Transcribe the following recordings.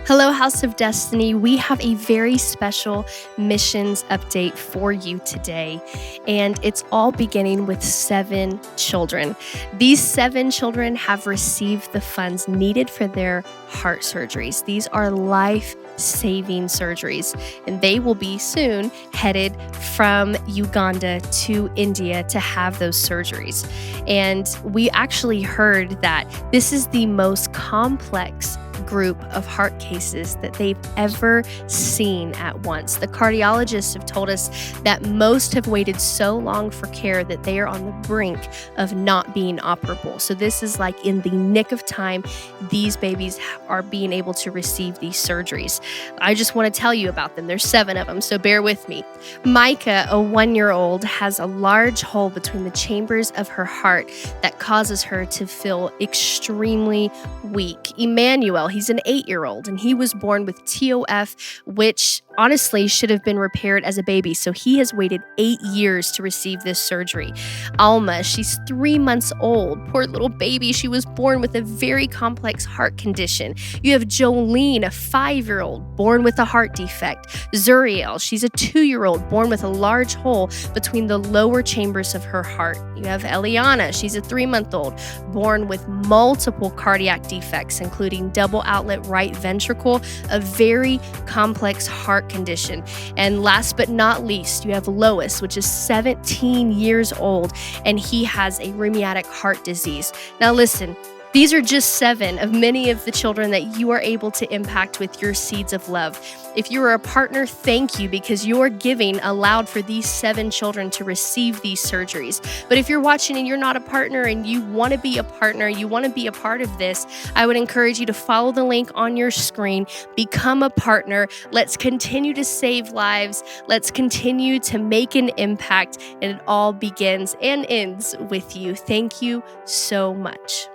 Hello, House of Destiny. We have a very special missions update for you today, and it's all beginning with 7 children. These 7 children have received the funds needed for their heart surgeries. These are life-saving surgeries, and they will be soon headed from Uganda to India to have those surgeries. And we actually heard that this is the most complex group of heart cases that they've ever seen at once. The cardiologists have told us that most have waited so long for care that they are on the brink of not being operable. So this is like in the nick of time, these babies are being able to receive these surgeries. I just want to tell you about them. There's 7 of them, so bear with me. Micah, a 1-year-old, has a large hole between the chambers of her heart that causes her to feel extremely weak. Emmanuel, he's an 8-year-old, and he was born with TOF, which honestly should have been repaired as a baby. So he has waited 8 years to receive this surgery. Alma, she's 3 months old. Poor little baby. She was born with a very complex heart condition. You have Jolene, a 5-year-old, born with a heart defect. Zuriel, she's a 2-year-old, born with a large hole between the lower chambers of her heart. You have Eliana, she's a 3-month-old, born with multiple cardiac defects, including double outlet right ventricle, a very complex heart condition. And last but not least, you have Lois, which is 17 years old, and he has a rheumatic heart disease. Now listen, these are just 7 of many of the children that you are able to impact with your seeds of love. If you are a partner, thank you, because your giving allowed for these 7 children to receive these surgeries. But if you're watching and you're not a partner and you want to be a partner, you want to be a part of this, I would encourage you to follow the link on your screen, become a partner. Let's continue to save lives. Let's continue to make an impact, and it all begins and ends with you. Thank you so much.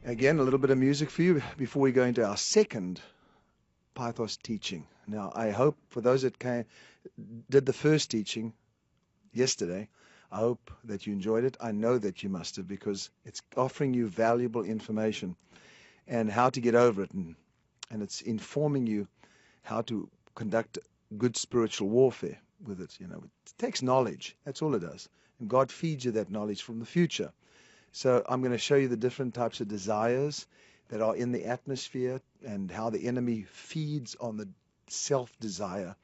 Again, a little bit of music for you before we go into our second Pythos teaching. Now, I hope for those that did the first teaching yesterday, I hope that you enjoyed it. I know that you must have, because it's offering you valuable information and how to get over it, and it's informing you how to conduct good spiritual warfare with it. It takes knowledge. That's all it does. And God feeds you that knowledge from the future. So I'm going to show you the different types of desires that are in the atmosphere and how the enemy feeds on the self-desire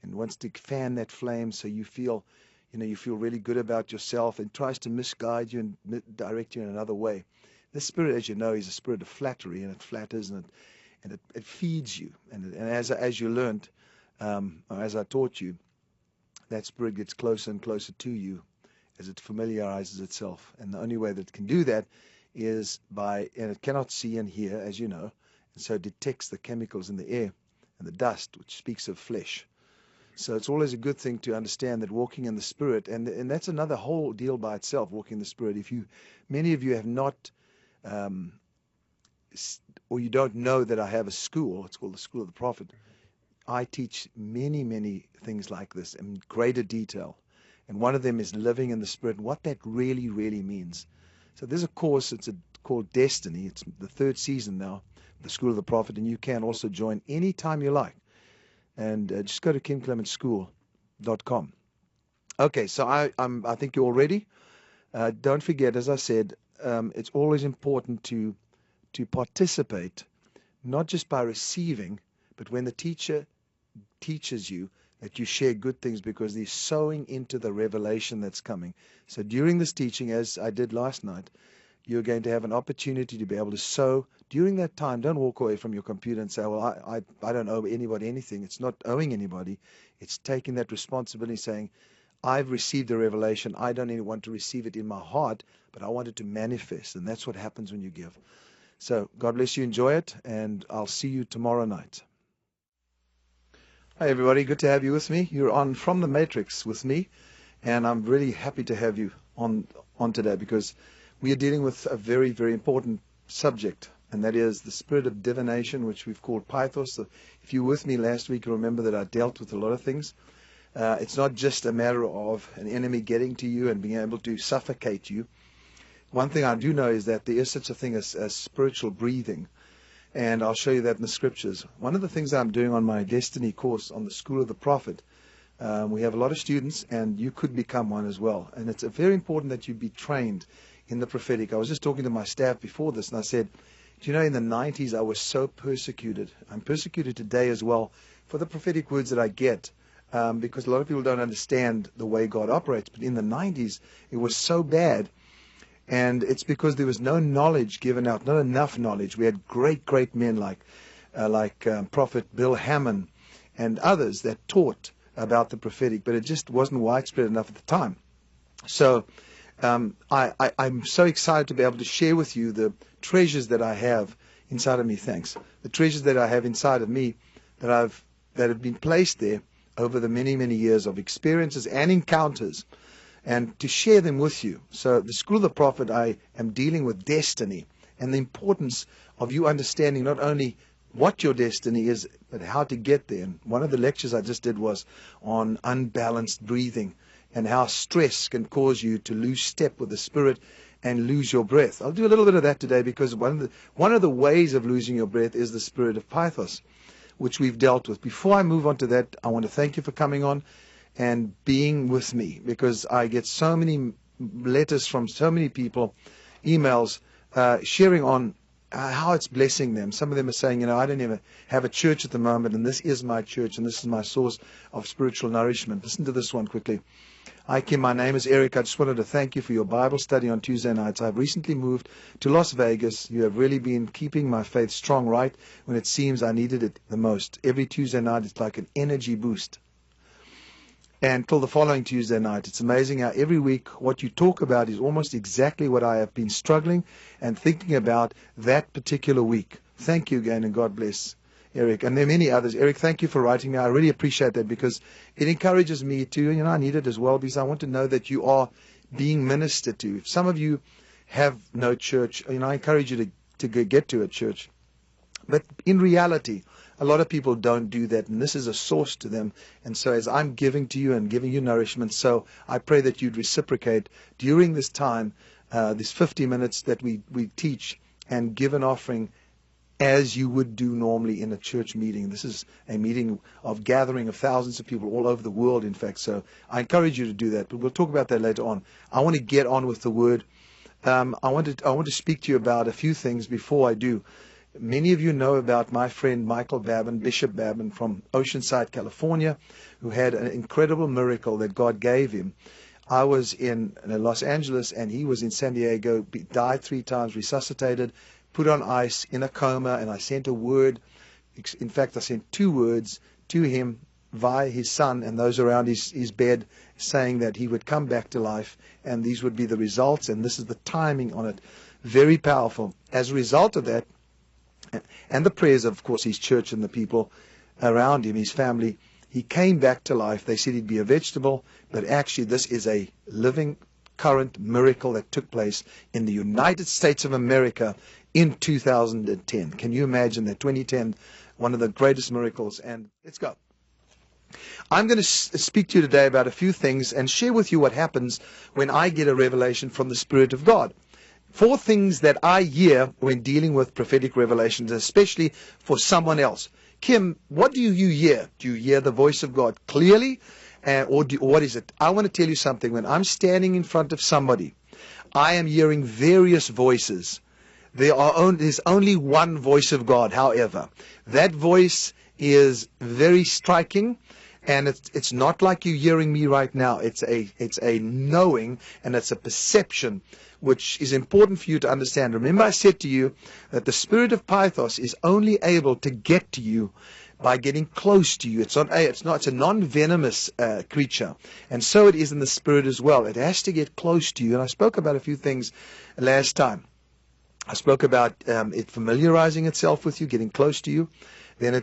and wants to fan that flame so you feel really good about yourself, and tries to misguide you and direct you in another way. This spirit, as you know, is a spirit of flattery, and it flatters and it feeds you. And as you learned, or as I taught you, that spirit gets closer and closer to you as it familiarizes itself. And the only way that it can do that is and it cannot see and hear, as you know, and so it detects the chemicals in the air and the dust, which speaks of flesh. So it's always a good thing to understand that walking in the Spirit, and that's another whole deal by itself, walking in the Spirit. Many of you have not, or you don't know that I have a school. It's called the School of the Prophet. I teach many, many things like this in greater detail. And one of them is living in the Spirit, and what that really, really means. So there's a course, called Destiny. It's the 3rd season now, the School of the Prophet, and you can also join anytime you like. And just go to kimclementschool.com. Okay, so I think you're all ready. Don't forget, as I said, it's always important to participate, not just by receiving, but when the teacher teaches you, that you share good things, because they're sowing into the revelation that's coming. So during this teaching, as I did last night, you're going to have an opportunity to be able to sow during that time. Don't walk away from your computer and say, well, I don't owe anybody anything. It's not owing anybody. It's taking that responsibility, saying, I've received a revelation. I don't even want to receive it in my heart, but I want it to manifest. And that's what happens when you give. So God bless you. Enjoy it. And I'll see you tomorrow night. Hi, everybody. Good to have you with me. You're on From the Matrix with me. And I'm really happy to have you on today, because we are dealing with a very, very important subject, and that is the spirit of divination, which we've called Pythos. So if you were with me last week, you remember that I dealt with a lot of things. It's not just a matter of an enemy getting to you and being able to suffocate you. One thing I do know is that there is such a thing as spiritual breathing, and I'll show you that in the scriptures. One of the things that I'm doing on my Destiny course on the School of the Prophet, we have a lot of students, and you could become one as well. And it's very important that you be trained in the prophetic. I was just talking to my staff before this, and I said, do you know, in the 90s, I was so persecuted. I'm persecuted today as well for the prophetic words that I get, because a lot of people don't understand the way God operates. But in the 90s, it was so bad, and it's because there was no knowledge given out, not enough knowledge. We had great, great men like Prophet Bill Hammond and others that taught about the prophetic, but it just wasn't widespread enough at the time. So I'm so excited to be able to share with you the treasures that I have inside of me. Thanks. The treasures that I have inside of me that have been placed there over the many, many years of experiences and encounters, and to share them with you. So the School of the Prophet, I am dealing with destiny and the importance of you understanding not only what your destiny is, but how to get there. And one of the lectures I just did was on unbalanced breathing and how stress can cause you to lose step with the Spirit and lose your breath. I'll do a little bit of that today, because one of the ways of losing your breath is the spirit of Pythos, which we've dealt with. Before I move on to that, I want to thank you for coming on and being with me, because I get so many letters from so many people, emails, sharing on how it's blessing them. Some of them are saying, I don't even have a church at the moment, and this is my church, and this is my source of spiritual nourishment. Listen to this one quickly. Hi, Kim. My name is Eric. I just wanted to thank you for your Bible study on Tuesday nights. I've recently moved to Las Vegas. You have really been keeping my faith strong right when it seems I needed it the most. Every Tuesday night, it's like an energy boost. And till the following Tuesday night. It's amazing how every week what you talk about is almost exactly what I have been struggling and thinking about that particular week. Thank you again, and God bless, Eric. And there are many others. Eric, thank you for writing me. I really appreciate that, because it encourages me to, I need it as well, because I want to know that you are being ministered to. If some of you have no church, I encourage you to get to a church. But in reality, a lot of people don't do that, and this is a source to them. And so as I'm giving to you and giving you nourishment, so I pray that you'd reciprocate during this time, this 50 minutes that we teach, and give an offering as you would do normally in a church meeting. This is a meeting of gathering of thousands of people all over the world, in fact. So I encourage you to do that, but we'll talk about that later on. I want to get on with the word. I want to speak to you about a few things before I do. Many of you know about my friend Michael Babin, Bishop Babin from Oceanside, California, who had an incredible miracle that God gave him. I was in Los Angeles, and he was in San Diego, died 3 times, resuscitated, put on ice, in a coma, and I sent a word. In fact, I sent 2 words to him via his son and those around his bed, saying that he would come back to life, and these would be the results, and this is the timing on it. Very powerful. As a result of that, and the prayers of course, his church and the people around him, his family, he came back to life. They said he'd be a vegetable, but actually this is a living, current miracle that took place in the United States of America in 2010. Can you imagine that? 2010, one of the greatest miracles. And let's go. I'm going to speak to you today about a few things and share with you what happens when I get a revelation from the Spirit of God. 4 things that I hear when dealing with prophetic revelations, especially for someone else. Kim, what do you hear? Do you hear the voice of God clearly? Or what is it? I want to tell you something. When I'm standing in front of somebody, I am hearing various voices. There's only one voice of God, however. That voice is very striking. And it's not like you hearing me right now. It's a knowing, and it's a perception, which is important for you to understand. Remember, I said to you that the spirit of Pythos is only able to get to you by getting close to you. It's a non-venomous creature, and so it is in the spirit as well. It has to get close to you. And I spoke about a few things last time. I spoke about it familiarizing itself with you, getting close to you, then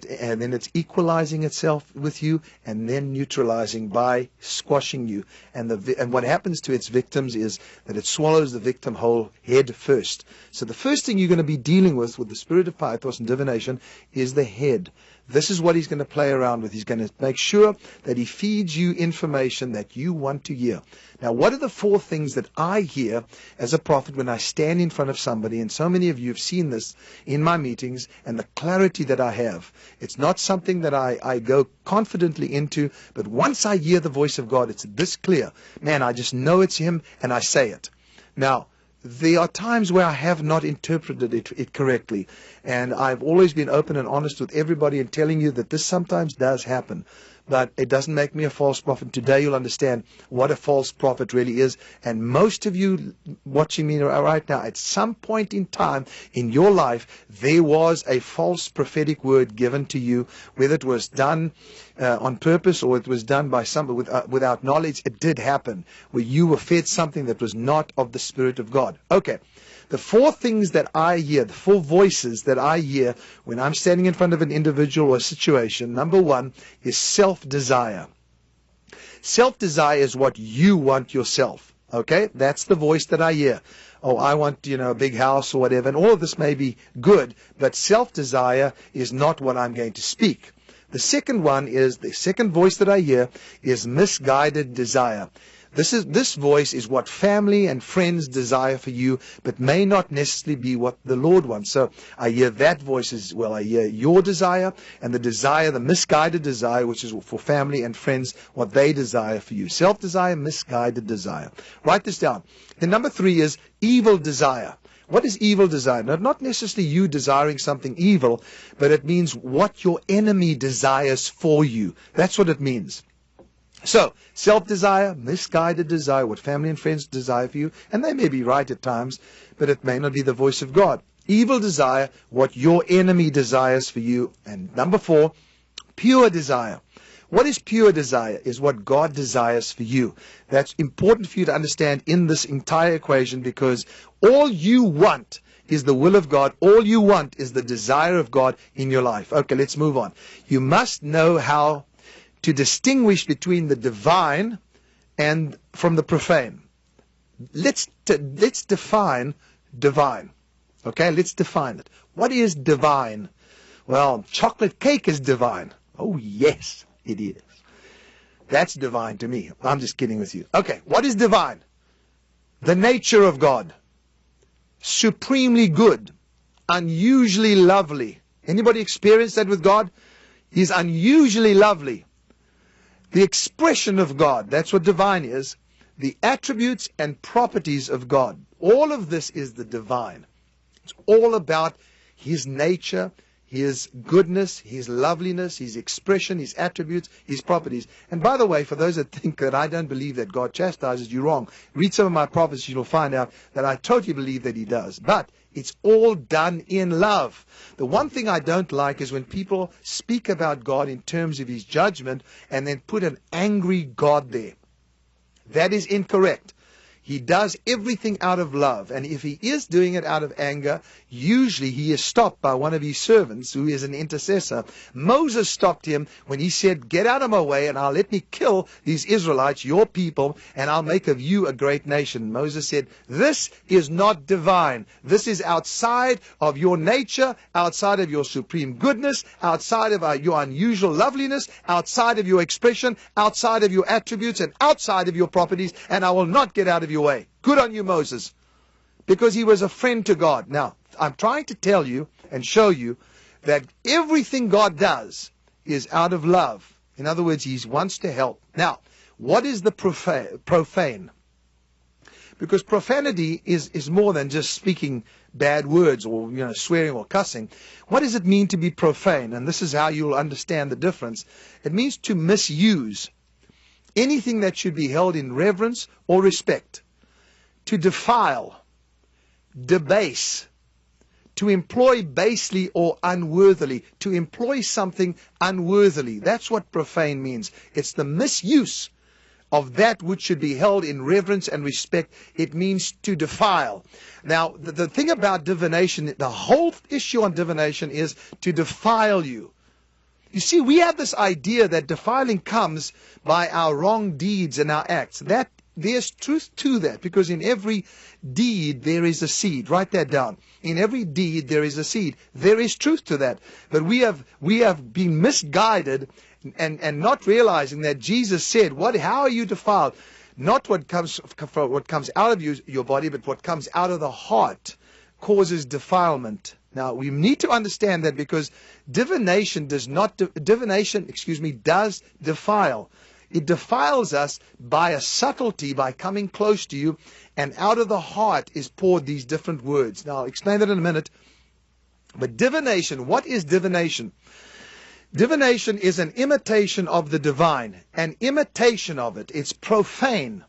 it's equalizing itself with you, and then neutralizing by squashing you. And what happens to its victims is that it swallows the victim whole head first. So the first thing you're going to be dealing with the spirit of Pythos and divination is the head. This is what he's going to play around with. He's going to make sure that he feeds you information that you want to hear. Now, what are the 4 things that I hear as a prophet when I stand in front of somebody? And so many of you have seen this in my meetings and the clarity that I have. It's not something that I go confidently into, but once I hear the voice of God, it's this clear. Man, I just know it's him and I say it. Now, there are times where I have not interpreted it correctly, and I've always been open and honest with everybody and telling you that this sometimes does happen, but it doesn't make me a false prophet. Today you'll understand what a false prophet really is, and most of you watching me right now, at some point in time in your life, there was a false prophetic word given to you, whether it was done on purpose or it was done by somebody without knowledge. It did happen, where you were fed something that was not of the Spirit of God. Okay. The 4 things that I hear, the 4 voices that I hear when I'm standing in front of an individual or a situation, number 1 is self-desire. Self-desire is what you want yourself. Okay? That's the voice that I hear. Oh, I want, a big house or whatever. And all of this may be good, but self-desire is not what I'm going to speak. The second voice that I hear is misguided desire. This voice is what family and friends desire for you, but may not necessarily be what the Lord wants. So I hear that voice as well. I hear your desire and the misguided desire, which is for family and friends, what they desire for you. Self-desire, misguided desire. Write this down. Then number 3 is evil desire. What is evil desire? Now, not necessarily you desiring something evil, but it means what your enemy desires for you. That's what it means. So, self-desire, misguided desire, what family and friends desire for you, and they may be right at times, but it may not be the voice of God. Evil desire, what your enemy desires for you. And number 4, pure desire. What is pure desire? Is what God desires for you. That's important for you to understand in this entire equation, because all you want is the will of God. All you want is the desire of God in your life. Okay, let's move on. You must know how to distinguish between the divine and from the profane. Let's define divine. Okay, let's define it. What is divine? Well, chocolate cake is divine. Oh, yes, it is. That's divine to me. I'm just kidding with you. Okay, what is divine? The nature of God. Supremely good. Unusually lovely. Anybody experience that with God? He's unusually lovely. The expression of God, that's what divine is. The attributes and properties of God. All of this is the divine. It's all about His nature, His goodness, His loveliness, His expression, His attributes, His properties. And by the way, for those that think that I don't believe that God chastises, you're wrong. Read some of my prophecies, you'll find out that I totally believe that He does. But it's all done in love. The one thing I don't like is when people speak about God in terms of His judgment and then put an angry God there. That is incorrect. He does everything out of love. And if He is doing it out of anger, usually He is stopped by one of His servants who is an intercessor. Moses stopped Him when he said, "Get out of my way and I'll let me kill these Israelites, your people, and I'll make of you a great nation." Moses said, "This is not divine. This is outside of your nature, outside of your supreme goodness, outside of your unusual loveliness, outside of your expression, outside of your attributes, and outside of your properties, and I will not get out of your way." Good on you, Moses, because he was a friend to God. Now, I'm trying to tell you and show you that everything God does is out of love. In other words, He wants to help. Now, what is the profane? Because profanity is more than just speaking bad words or swearing or cussing. What does it mean to be profane? And this is how you'll understand the difference. It means to misuse anything that should be held in reverence or respect, to defile, debase, to employ basely or unworthily, to employ something unworthily. That's what profane means. It's the misuse of that which should be held in reverence and respect. It means to defile. Now, the thing about divination, the whole issue on divination is to defile you. You see, we have this idea that defiling comes by our wrong deeds and our acts. There's truth to that, because in every deed there is a seed. Write that down. In every deed there is a seed. There is truth to that. But we have been misguided and not realizing that Jesus said, how are you defiled? Not what comes out of your body, but what comes out of the heart causes defilement. Now, we need to understand that, because divination does defile. It defiles us by a subtlety, by coming close to you, and out of the heart is poured these different words. Now, I'll explain that in a minute. But divination, what is divination? Divination is an imitation of the divine, an imitation of it. It's profane,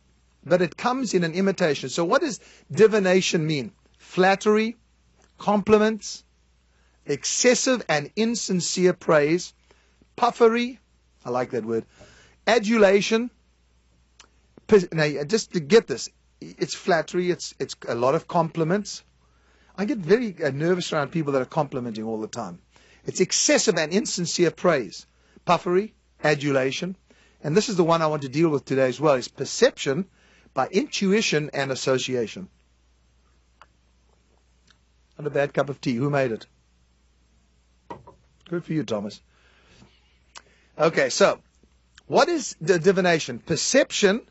but it comes in an imitation. So what does divination mean? Flattery, compliments, excessive and insincere praise, puffery, I like that word, adulation. Now, just to get this, it's flattery, it's a lot of compliments. I get very nervous around people that are complimenting all the time. It's excessive and insincere praise, puffery, adulation. And this is the one I want to deal with today as well, is perception by intuition and association. Not a bad cup of tea. Who made it? Good for you, Thomas. Okay, so what is the divination? Perception,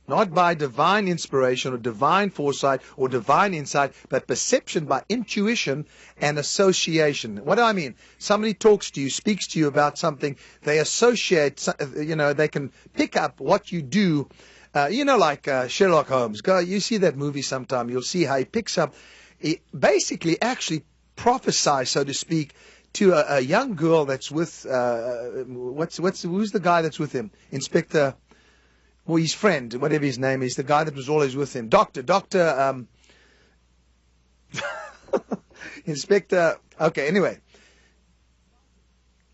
not by divine inspiration or divine foresight or divine insight, but perception by intuition and association. What do I mean? Somebody talks to you, speaks to you about something, they associate, they can pick up what you do, like Sherlock Holmes. You see that movie sometime, you'll see how he picks up, he basically actually prophesies, so to speak, to a young girl that's with, who's the guy that's with him? Inspector... Well, his friend, whatever his name is, the guy that was always with him. Inspector, okay, anyway.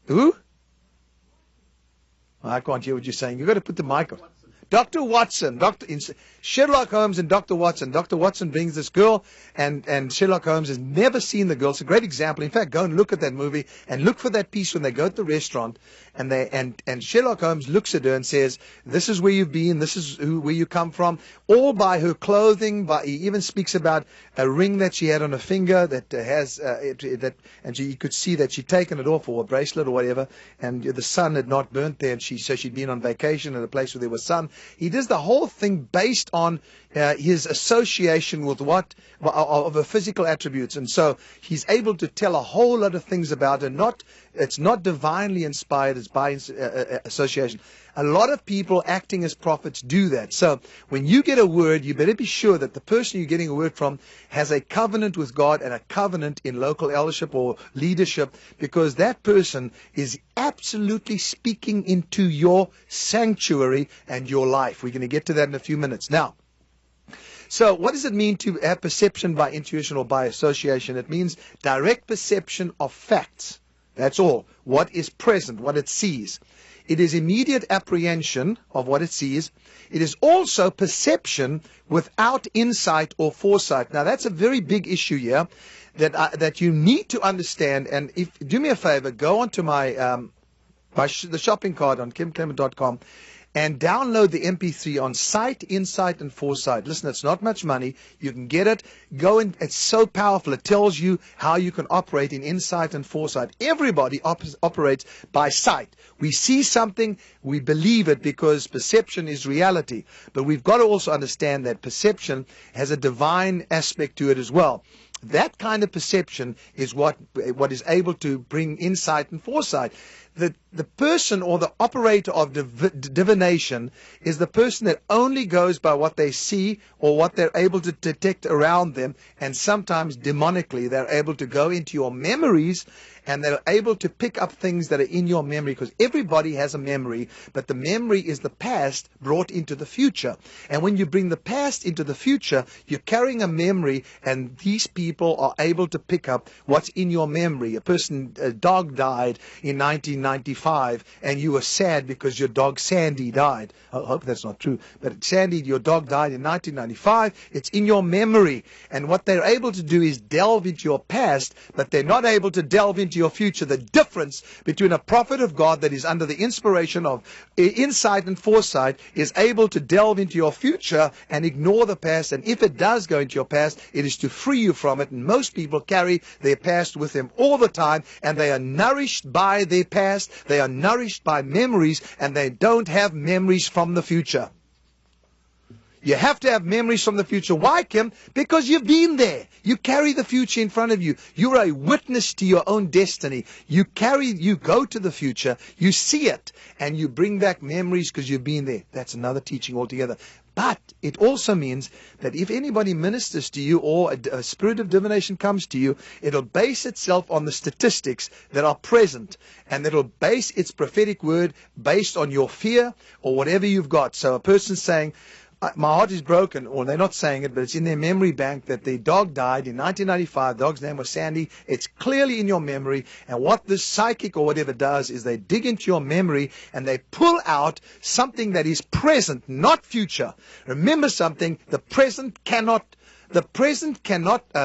Who? I can't hear what you're saying. You've got to put the mic on. Dr. Watson, Sherlock Holmes and Dr. Watson. Dr. Watson brings this girl, and Sherlock Holmes has never seen the girl. It's a great example. In fact, go and look at that movie and look for that piece when they go to the restaurant, and Sherlock Holmes looks at her and says, "This is where you've been. This is where you come from." All by her clothing. He even speaks about a ring that she had on her finger that has and you could see that she'd taken it off, or a bracelet or whatever, and the sun had not burnt there, and so she'd been on vacation at a place where there was sun. He does the whole thing based on his association with of her physical attributes, and so he's able to tell a whole lot of things about her. It's not divinely inspired; it's by association. A lot of people acting as prophets do that. So when you get a word, you better be sure that the person you're getting a word from has a covenant with God and a covenant in local eldership or leadership, because that person is absolutely speaking into your sanctuary and your life. We're going to get to that in a few minutes. Now, so what does it mean to have perception by intuition or by association? It means direct perception of facts. That's all. What is present, what it sees. It is immediate apprehension of what it sees. It is also perception without insight or foresight. Now, that's a very big issue here that you need to understand. And do me a favor, go onto the shopping cart on kimclement.com and download the MP3 on Sight, Insight, and Foresight. Listen, it's not much money. You can get it. Go in. It's so powerful. It tells you how you can operate in insight and foresight. Everybody operates by sight. We see something, we believe it, because perception is reality. But we've got to also understand that perception has a divine aspect to it as well. That kind of perception is what is able to bring insight and foresight. The person or the operator of divination is the person that only goes by what they see or what they're able to detect around them, and sometimes demonically they're able to go into your memories and they're able to pick up things that are in your memory, because everybody has a memory, but the memory is the past brought into the future. And when you bring the past into the future, you're carrying a memory, and these people people are able to pick up what's in your memory. A dog died in 1995, and you were sad because your dog Sandy died. I hope that's not true. But Sandy, your dog died in 1995. It's in your memory. And what they're able to do is delve into your past, but they're not able to delve into your future. The difference between a prophet of God that is under the inspiration of insight and foresight is able to delve into your future and ignore the past. And if it does go into your past, it is to free you from it. And most people carry their past with them all the time, and they are nourished by their past. They are nourished by memories, and they don't have memories from the future. You have to have memories from the future. Why, Kim? Because you've been there. You carry the future in front of you. You're a witness to your own destiny. You go to the future, you see it, and you bring back memories because you've been there. That's another teaching altogether. But it also means that if anybody ministers to you or a spirit of divination comes to you, it'll base itself on the statistics that are present, and it'll base its prophetic word based on your fear or whatever you've got. So a person's saying, my heart is broken, or they're not saying it, but it's in their memory bank that their dog died in 1995. The dog's name was Sandy. It's clearly in your memory. And what this psychic or whatever does is they dig into your memory and they pull out something that is present, not future. Remember something, the present cannot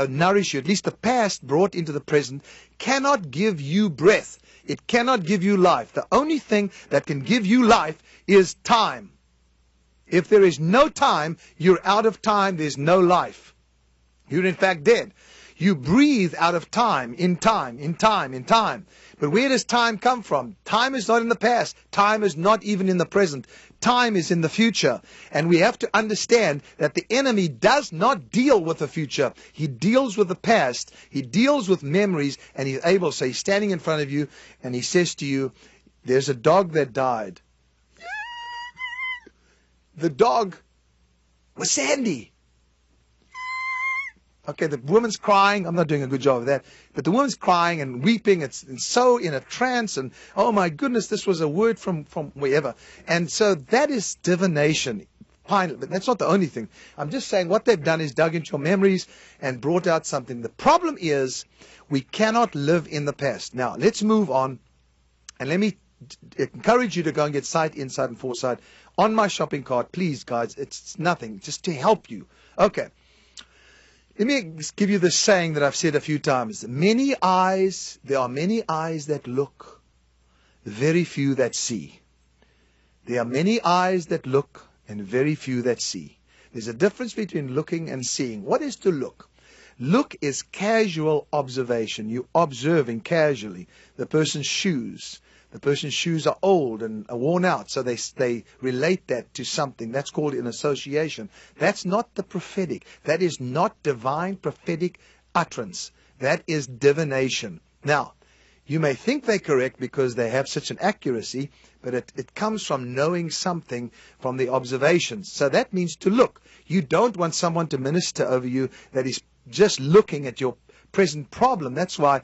nourish you. At least the past brought into the present cannot give you breath. It cannot give you life. The only thing that can give you life is time. If there is no time, you're out of time. There's no life. You're in fact dead. You breathe out of time, in time, in time, in time. But where does time come from? Time is not in the past. Time is not even in the present. Time is in the future. And we have to understand that the enemy does not deal with the future. He deals with the past. He deals with memories, and he's able. So he's standing in front of you, and he says to you, there's a dog that died. The dog was Sandy. Okay, the woman's crying. I'm not doing a good job of that. But the woman's crying and weeping. It's so in a trance. And, oh, my goodness, this was a word from wherever. And so that is divination. But that's not the only thing. I'm just saying what they've done is dug into your memories and brought out something. The problem is we cannot live in the past. Now, let's move on. And let me encourage you to go and get sight, insight, and foresight on my shopping cart. Please, guys, it's nothing, just to help you. Okay. Let me give you this saying that I've said a few times. There are many eyes that look, very few that see. There are many eyes that look and very few that see. There's a difference between looking and seeing. What is to look? Look is casual observation. You're observing casually the person's shoes. The person's shoes are old and worn out, so they relate that to something. That's called an association. That's not the prophetic. That is not divine prophetic utterance. That is divination. Now, you may think they're correct because they have such an accuracy, but it comes from knowing something from the observations. So that means to look. You don't want someone to minister over you that is just looking at your present problem. That's why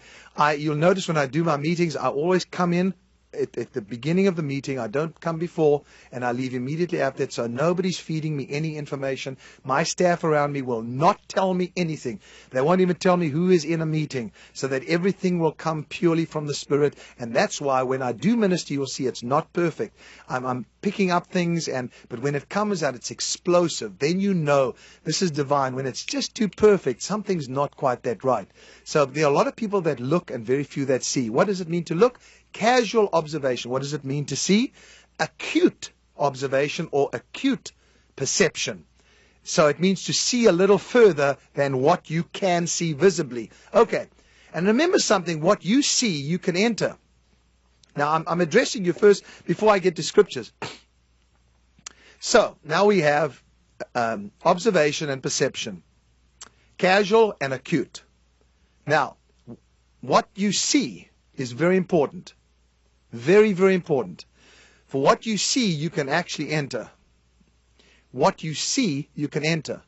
you'll notice when I do my meetings, I always come in at the beginning of the meeting. I don't come before, and I leave immediately after it, so nobody's feeding me any information. My staff around me will not tell me anything. They won't even tell me who is in a meeting, so that everything will come purely from the Spirit. And that's why when I do minister, you'll see it's not perfect. I'm picking up things, but when it comes out, it's explosive. Then you know this is divine. When it's just too perfect, something's not quite that right. So there are a lot of people that look and very few that see. What does it mean to look? Casual observation. What does it mean to see? Acute observation or acute perception. So it means to see a little further than what you can see visibly. Okay. And remember something, what you see, you can enter. Now, I'm addressing you first before I get to scriptures. So, now we have observation and perception. Casual and acute. Now, what you see is very important. Very, very important. For what you see, you can actually enter. What you see, you can enter.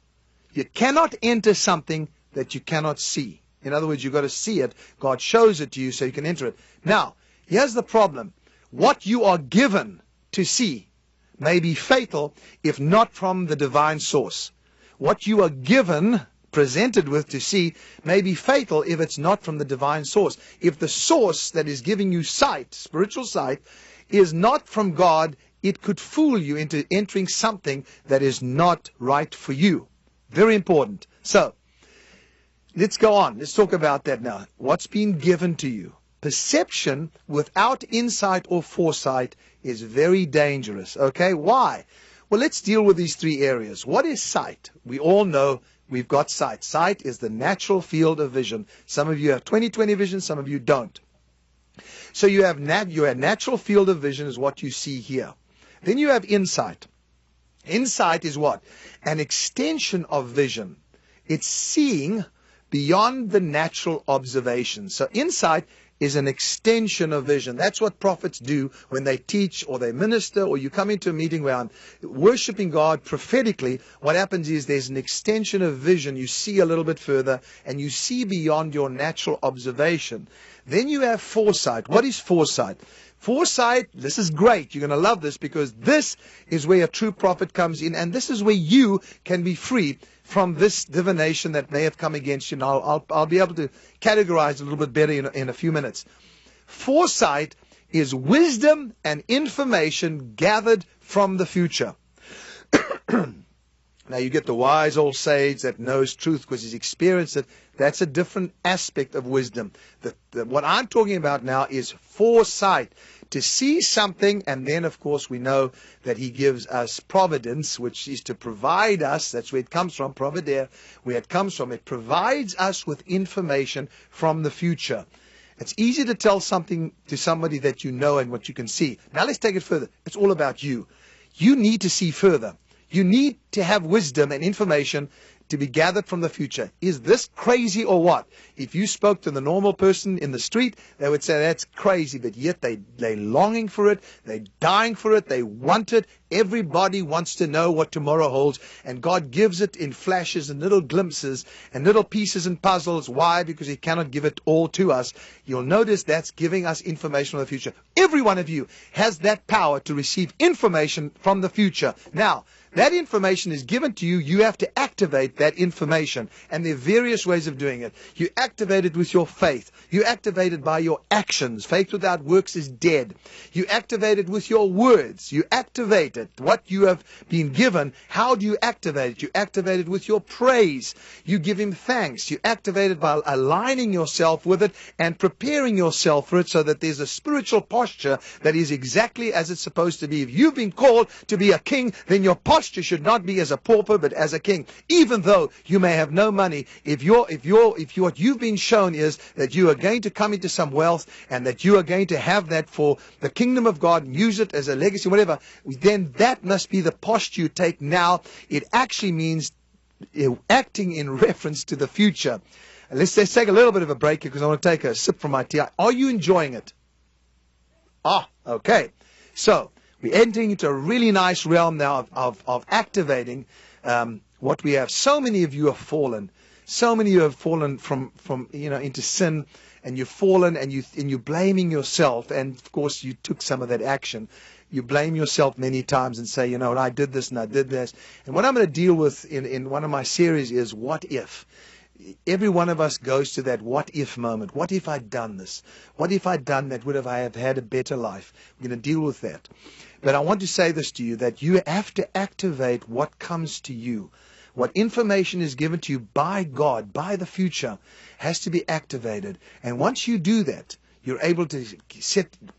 You cannot enter something that you cannot see. In other words, you've got to see it. God shows it to you so you can enter it. Now, here's the problem. What you are given to see may be fatal if not from the divine source. What you are given presented with to see may be fatal if it's not from the divine source. If the source that is giving you sight, spiritual sight, is not from God, it could fool you into entering something that is not right for you. Very important. So, let's go on. Let's talk about that now. What's been given to you? Perception without insight or foresight is very dangerous. Okay? Why? Well, let's deal with these three areas. What is sight? We all know we've got sight. Sight is the natural field of vision. Some of you have 20/20 vision, some of you don't. So you have your natural field of vision is what you see here. Then you have insight. Insight is what? An extension of vision. It's seeing beyond the natural observation. So insight is an extension of vision. That's what prophets do when they teach or they minister, or you come into a meeting where I'm worshiping God prophetically. What happens is there's an extension of vision. You see a little bit further and you see beyond your natural observation. Then you have foresight. What is foresight? Foresight, this is great. You're going to love this, because this is where a true prophet comes in, and this is where you can be free from this divination that may have come against you. And I'll be able to categorize it a little bit better in a few minutes. Foresight is wisdom and information gathered from the future. Now you get the wise old sage that knows truth because he's experienced it. That's a different aspect of wisdom. What I'm talking about now is foresight. To see something, and then of course we know that he gives us providence, which is to provide us. That's where it comes from, provider, where it comes from. It provides us with information from the future. It's easy to tell something to somebody that you know and what you can see. Now let's take it further. It's all about you. You need to see further. You need to have wisdom and information to be gathered from the future. Is this crazy or what? If you spoke to the normal person in the street, they would say that's crazy, but yet they're longing for it, they're dying for it, they want it. Everybody wants to know what tomorrow holds, and God gives it in flashes and little glimpses and little pieces and puzzles. Why? Because He cannot give it all to us. You'll notice that's giving us information on the future. Every one of you has that power to receive information from the future. Now, that information is given to you. You have to activate that information. And there are various ways of doing it. You activate it with your faith. You activate it by your actions. Faith without works is dead. You activate it with your words. You activate it. What you have been given, how do you activate it? You activate it with your praise. You give Him thanks. You activate it by aligning yourself with it and preparing yourself for it, so that there's a spiritual posture that is exactly as it's supposed to be. If you've been called to be a king, then your posture should not be as a pauper, but as a king. Even though you may have no money, if what you've been shown is that you are going to come into some wealth, and that you are going to have that for the kingdom of God and use it as a legacy, whatever, then that must be the posture you take now. It actually means acting in reference to the future. And let's take a little bit of a break here, because I want to take a sip from my tea. Are you enjoying it? Okay. So, we're entering into a really nice realm now of activating what we have. So many of you have fallen. So many of you have fallen from into sin, and you've fallen, and you're blaming yourself. And of course, you took some of that action. You blame yourself many times and say, I did this and I did this. And what I'm going to deal with in one of my series is what if. Every one of us goes to that what if moment. What if I'd done this? What if I'd done that? Would I have had a better life? We're going to deal with that. But I want to say this to you, that you have to activate what comes to you. What information is given to you by God, by the future, has to be activated. And once you do that, you're able to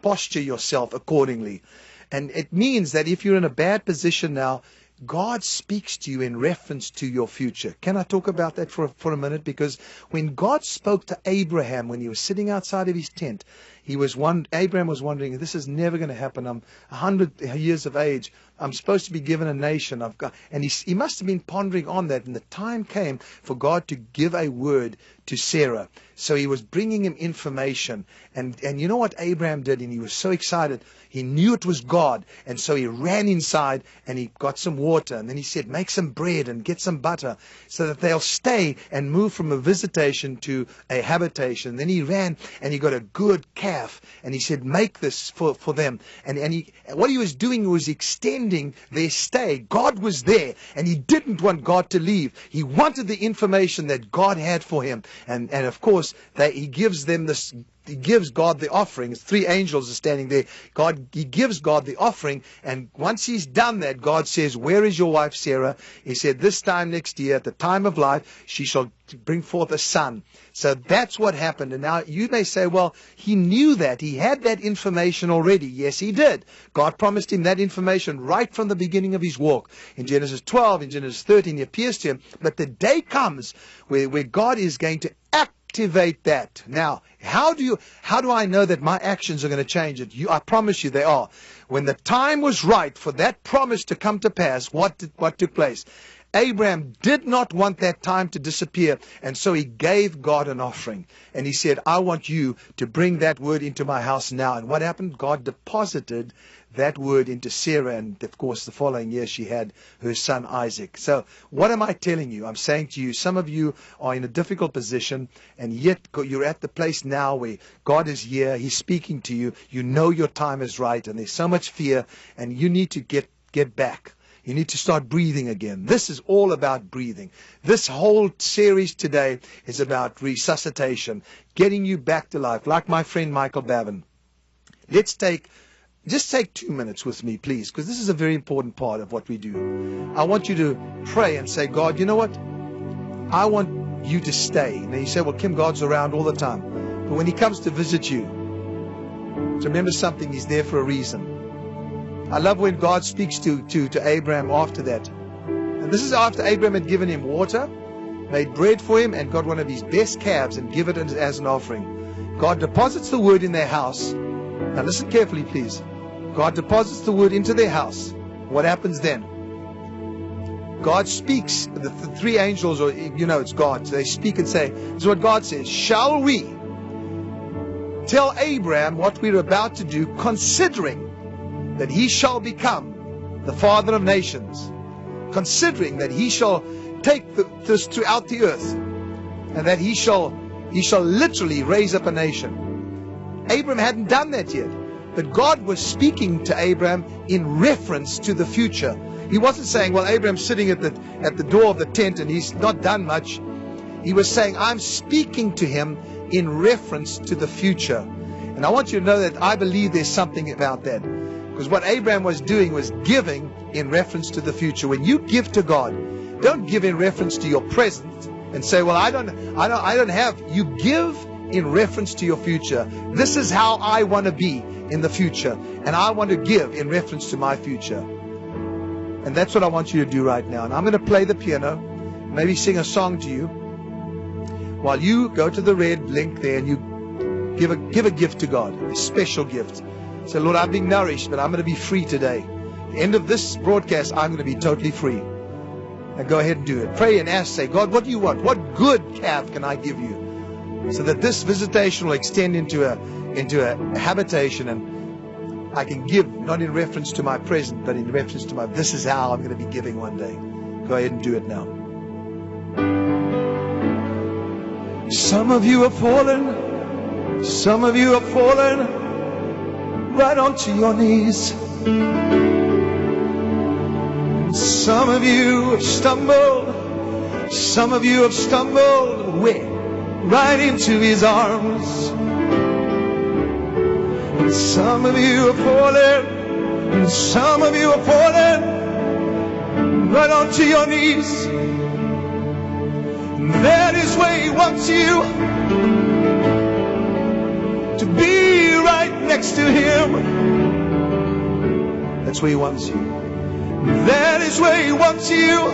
posture yourself accordingly. And it means that if you're in a bad position now, God speaks to you in reference to your future. Can I talk about that for a minute? Because when God spoke to Abraham when he was sitting outside of his tent, Abraham was wondering, this is never going to happen. I'm 100 years of age. I'm supposed to be given a nation. And he must have been pondering on that. And the time came for God to give a word to Sarah. So he was bringing him information. And you know what Abraham did? And he was so excited. He knew it was God. And so he ran inside and he got some water. And then he said, make some bread and get some butter so that they'll stay and move from a visitation to a habitation. Then he ran and he got a good calf. calf, and he said, make this for them. And what he was doing was extending their stay. God was there, and he didn't want God to leave. He wanted the information that God had for him. And of course, he gives them this. He gives God the offering. 3 angels are standing there. He gives God the offering, and once he's done that, God says, where is your wife Sarah? He said, this time next year, at the time of life, she shall bring forth a son. So that's what happened. And now you may say, well, he knew that. He had that information already. Yes, he did. God promised him that information right from the beginning of his walk. In Genesis 12, in Genesis 13, he appears to him. But the day comes where God is going to activate that. Now, how do I know that my actions are going to change it? I promise you they are. When the time was right for that promise to come to pass, what took place? Abraham did not want that time to disappear, and so he gave God an offering. And he said, I want you to bring that word into my house now. And what happened? God deposited that word into Sarah, and of course the following year she had her son Isaac. So what am I telling you? I'm saying to you, some of you are in a difficult position, and yet you're at the place now where God is here, he's speaking to you, you know your time is right, and there's so much fear, and you need to get back. You need to start breathing again. This is all about breathing. This whole series today is about resuscitation, getting you back to life, like my friend Michael Bavin. Just take 2 minutes with me, please, because this is a very important part of what we do. I want you to pray and say, God, you know what? I want you to stay. Now you say, well, Kim, God's around all the time. But when he comes to visit you, remember something, he's there for a reason. I love when God speaks to Abraham after that. And this is after Abraham had given him water, made bread for him, and got one of his best calves and give it as an offering. God deposits the word in their house. Now listen carefully, please. God deposits the word into their house. What happens then? God speaks. The 3 angels, or it's God. So they speak and say, this is what God says. Shall we tell Abraham what we're about to do, considering that he shall become the father of nations, considering that he shall take this throughout the earth, and that he shall literally raise up a nation. Abraham hadn't done that yet, but God was speaking to Abraham in reference to the future. He wasn't saying, well, Abraham's sitting at the door of the tent and he's not done much. He was saying, I'm speaking to him in reference to the future. And I want you to know that I believe there's something about that. Because what Abraham was doing was giving in reference to the future. When you give to God, don't give in reference to your present and say, well, I don't have. You give in reference to your future. This is how I want to be in the future, and I want to give in reference to my future. And that's what I want you to do right now. And I'm going to play the piano, maybe sing a song to you, while you go to the red link there and you give a gift to God, a special gift. Say, Lord, I've been nourished, but I'm going to be free today. At the end of this broadcast, I'm going to be totally free. And go ahead and do it. Pray and ask, say, God, what do you want? What good calf can I give you? So that this visitation will extend into a habitation, and I can give not in reference to my present, but in reference to this is how I'm going to be giving one day. Go ahead and do it now. Some of you have fallen. Some of you have fallen right onto your knees. Some of you have stumbled. Some of you have stumbled right into his arms. And some of you have fallen. And some of you have fallen right onto your knees. That is where he wants you to be, right next to him. That's where he wants you. That is where he wants you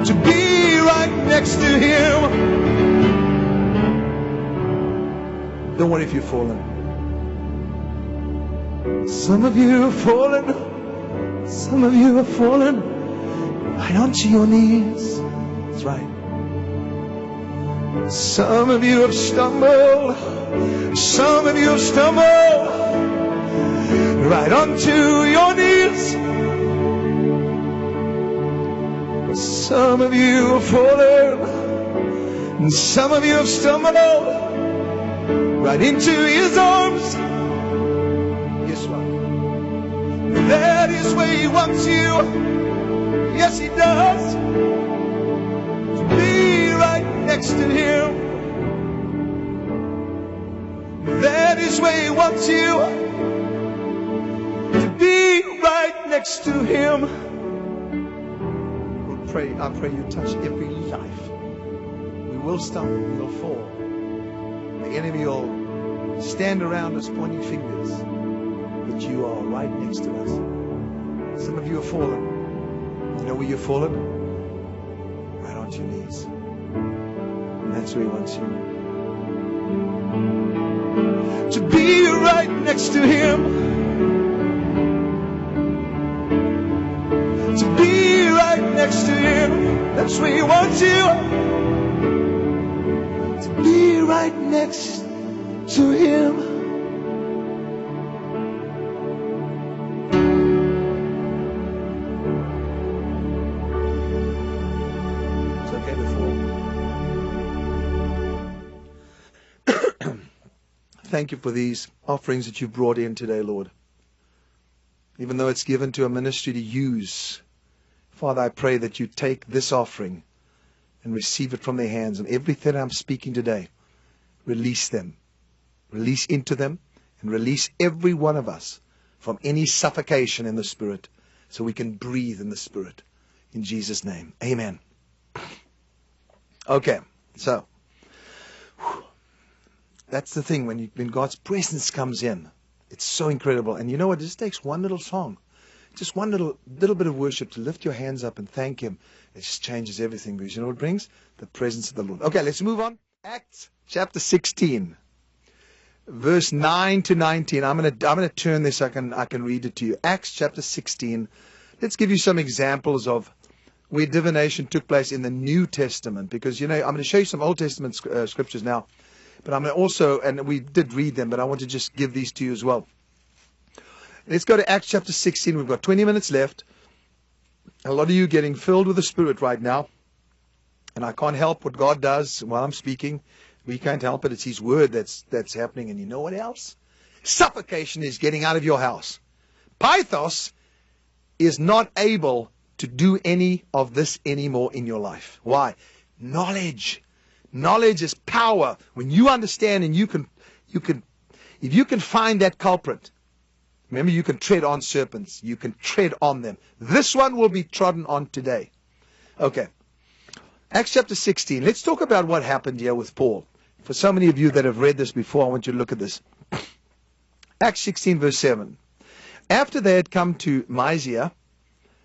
to be, right next to him. Don't worry if you've fallen. Some of you have fallen. Some of you have fallen right onto your knees. That's right. Some of you have stumbled. Some of you have stumbled right onto your knees. Some of you have fallen. And some of you have stumbled right into his arms. Yes, Lord. That is where he wants you. Yes, he does. To be right next to him. That is where he wants you. To be right next to him. I pray you touch every life. We will stumble, we will fall. The enemy will stand around us pointing fingers. But you are right next to us. Some of you are fallen. You know where you're fallen? Right onto your knees. And that's where he wants you. To be right next to him. To be right next to him. That's where he wants you. To be right next to him. It's okay to fall. Thank you for these offerings that you've brought in today, Lord. Even though it's given to a ministry to use, Father, I pray that you take this offering and receive it from their hands. And everything I'm speaking today, release them. Release into them and release every one of us from any suffocation in the Spirit so we can breathe in the Spirit. In Jesus' name, amen. Okay, so that's the thing when God's presence comes in. It's so incredible. And you know what? It just takes one little song. Just one little bit of worship to lift your hands up and thank him. It just changes everything. Because you know what it brings? The presence of the Lord. Okay, let's move on. Acts chapter 16. Verse 9 to 19. I'm gonna turn this. I can read it to you. Acts chapter 16. Let's give you some examples of where divination took place in the New Testament. Because, you know, I'm going to show you some Old Testament scriptures now. But I'm going to also, and we did read them, but I want to just give these to you as well. Let's go to Acts chapter 16. We've got 20 minutes left. A lot of you getting filled with the Spirit right now. And I can't help what God does while I'm speaking. We can't help it. It's His Word that's happening. And you know what else? Suffocation is getting out of your house. Pythos is not able to do any of this anymore in your life. Why? Knowledge. Knowledge is power. When you understand and if you can find that culprit, remember you can tread on serpents. You can tread on them. This one will be trodden on today. Okay. Acts chapter 16. Let's talk about what happened here with Paul. For so many of you that have read this before, I want you to look at this. Acts 16 verse 7. After they had come to Mysia,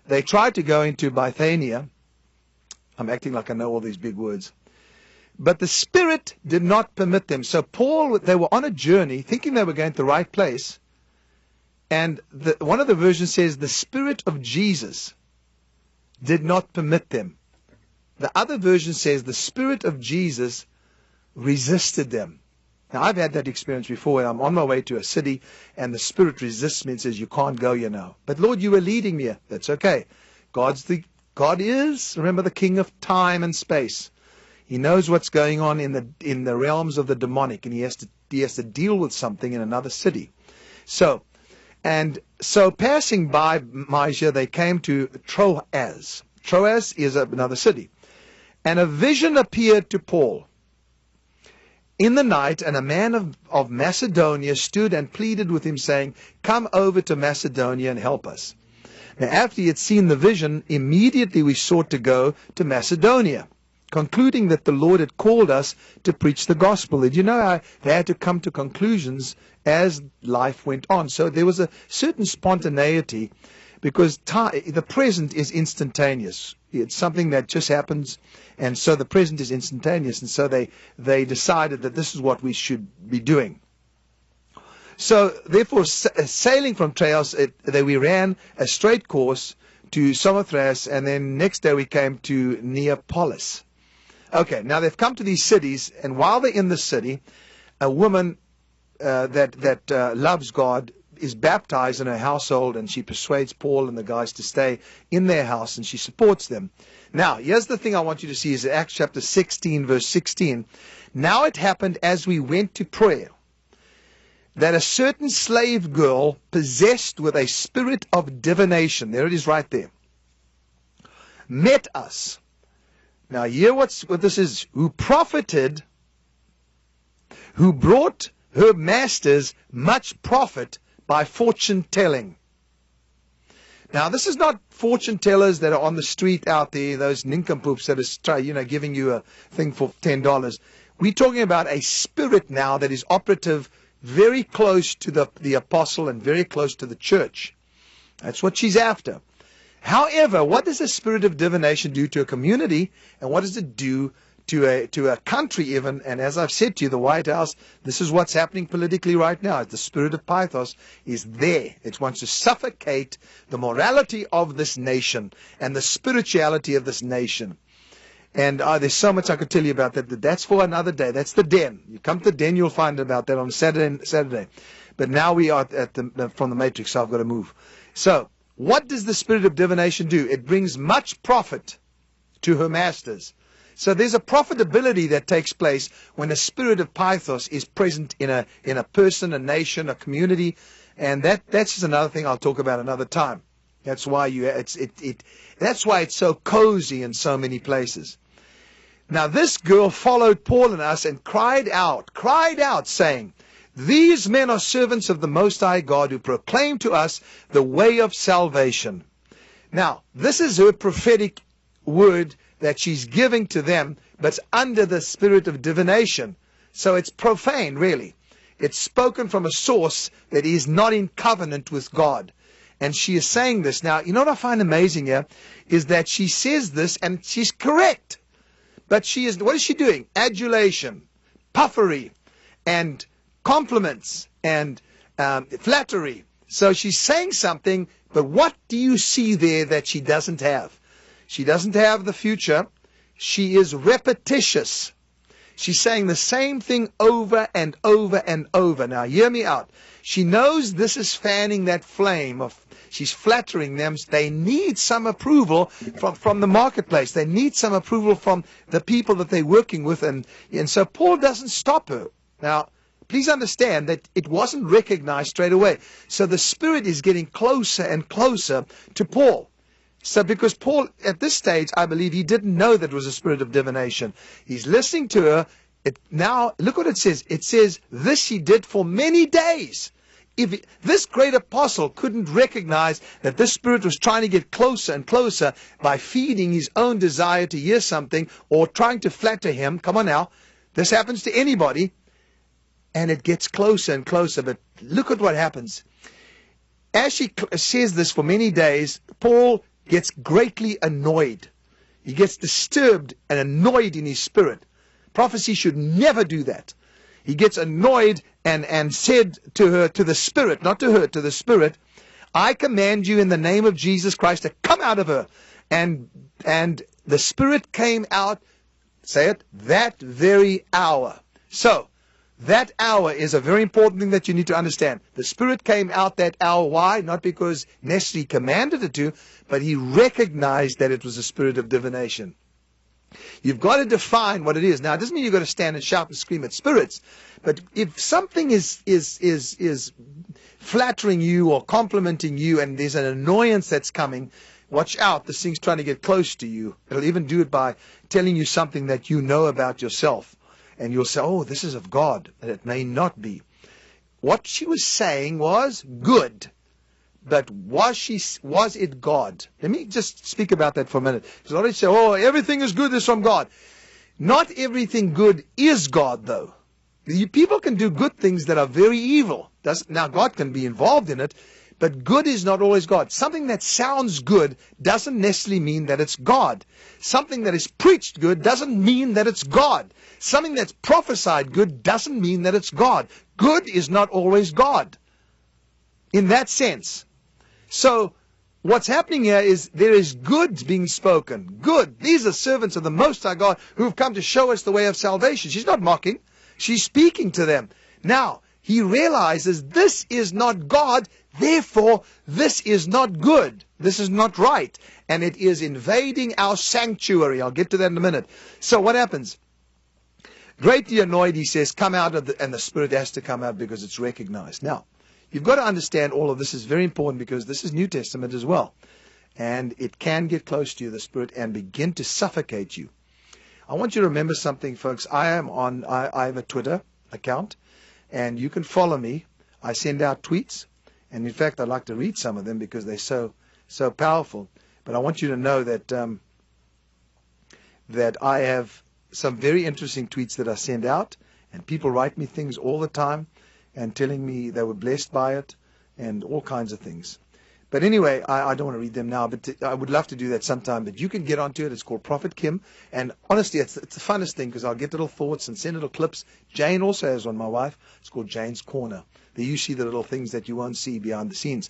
they tried to go into Bithynia. I'm acting like I know all these big words. But the Spirit did not permit them. So they were on a journey, thinking they were going to the right place. And one of the versions says the Spirit of Jesus did not permit them. The other version says the Spirit of Jesus resisted them. Now, I've had that experience before. I'm on my way to a city, and the Spirit resists me and says, you can't go, you know. But Lord, you were leading me. That's okay. God is, remember, the King of time and space. He knows what's going on in the realms of the demonic, and he has to deal with something in another city. So passing by Mysia, they came to Troas. Troas is another city. And a vision appeared to Paul in the night, and a man of Macedonia stood and pleaded with him, saying, come over to Macedonia and help us. Now, after he had seen the vision, immediately we sought to go to Macedonia, concluding that the Lord had called us to preach the gospel. Did you know they had to come to conclusions as life went on? So there was a certain spontaneity, because the present is instantaneous. It's something that just happens, and so the present is instantaneous, and so they decided that this is what we should be doing. So therefore, sailing from Troas, we ran a straight course to Samothrace, and then next day we came to Neapolis. Okay, now they've come to these cities, and while they're in the city, a woman that loves God is baptized in her household, and she persuades Paul and the guys to stay in their house, and she supports them. Now, here's the thing I want you to see is Acts chapter 16, verse 16. Now it happened as we went to prayer. that a certain slave girl possessed with a spirit of divination, there it is right there, met us. Now hear what this is. Who profited, who brought her masters much profit by fortune telling. Now this is not fortune tellers that are on the street out there, those nincompoops that are giving you a thing for $10. We're talking about a spirit now that is operative very close to the apostle and very close to the church. That's what she's after. However, what does the spirit of divination do to a community, and what does it do to a country even? And as I've said to you, the White House, this is what's happening politically right now. The spirit of Pythos is there. It wants to suffocate the morality of this nation and the spirituality of this nation. And there's so much I could tell you about that. That's for another day. That's the den. You come to the den, you'll find about that on Saturday. But now we are from the Matrix, so I've got to move. So, what does the spirit of divination do? It brings much profit to her masters. So there's a profitability that takes place when the spirit of Pythos is present in a person, a nation, a community, and that's just another thing I'll talk about another time. That's why that's why it's so cozy in so many places. Now this girl followed Paul and us and cried out, saying, "These men are servants of the Most High God who proclaim to us the way of salvation." Now, this is her prophetic word that she's giving to them, but it's under the spirit of divination. So it's profane, really. It's spoken from a source that is not in covenant with God. And she is saying this. Now, you know what I find amazing here is that she says this and she's correct. But what is she doing? Adulation, puffery, and compliments, and flattery. So she's saying something, but what do you see there that she doesn't have? She doesn't have the future. She is repetitious. She's saying the same thing over and over and over. Now, hear me out. She knows this is fanning that flame of, she's flattering them. They need some approval from the marketplace. They need some approval from the people that they're working with. And so Paul doesn't stop her. Now, please understand that it wasn't recognized straight away. So the spirit is getting closer and closer to Paul. So because Paul, at this stage, I believe he didn't know that it was a spirit of divination. He's listening to her. Now, look what it says. It says, this he did for many days. If this great apostle couldn't recognize that this spirit was trying to get closer and closer by feeding his own desire to hear something or trying to flatter him, come on now, this happens to anybody, and it gets closer and closer. But look at what happens. As she says this for many days, Paul gets greatly annoyed. He gets disturbed and annoyed in his spirit. Prophecy should never do that. He gets annoyed and said to her, to the spirit, not to her, to the spirit, "I command you in the name of Jesus Christ to come out of her." And the spirit came out, say it, that very hour. So, that hour is a very important thing that you need to understand. The spirit came out that hour. Why? Not because necessarily commanded it to, but he recognized that it was a spirit of divination. You've got to define what it is. Now, it doesn't mean you've got to stand and shout and scream at spirits, but if something is flattering you or complimenting you and there's an annoyance that's coming, watch out. This thing's trying to get close to you. It'll even do it by telling you something that you know about yourself. And you'll say, oh, this is of God. And it may not be. What she was saying was good. But was it God? Let me just speak about that for a minute. Because I already say, oh, everything is good is from God. Not everything good is God, though. People can do good things that are very evil. Now, God can be involved in it, but good is not always God. Something that sounds good doesn't necessarily mean that it's God. Something that is preached good doesn't mean that it's God. Something that's prophesied good doesn't mean that it's God. Good is not always God. In that sense. So, what's happening here is there is good being spoken. Good. These are servants of the Most High God who've come to show us the way of salvation. She's not mocking. She's speaking to them. Now, he realizes this is not God, therefore this is not good. This is not right. And it is invading our sanctuary. I'll get to that in a minute. So what happens? Greatly annoyed, he says, come out of and the spirit has to come out because it's recognized. Now, you've got to understand all of this is very important because this is New Testament as well. And it can get close to you, the spirit, and begin to suffocate you. I want you to remember something, folks. I have a Twitter account, and you can follow me. I send out tweets, and in fact, I'd like to read some of them because they're so powerful. But I want you to know that that I have some very interesting tweets that I send out, and people write me things all the time and telling me they were blessed by it and all kinds of things. But anyway, I don't want to read them now, but I would love to do that sometime. But you can get onto it. It's called Prophet Kim. And honestly, it's the funnest thing because I'll get little thoughts and send little clips. Jane also has one, my wife. It's called Jane's Corner. There you see the little things that you won't see behind the scenes.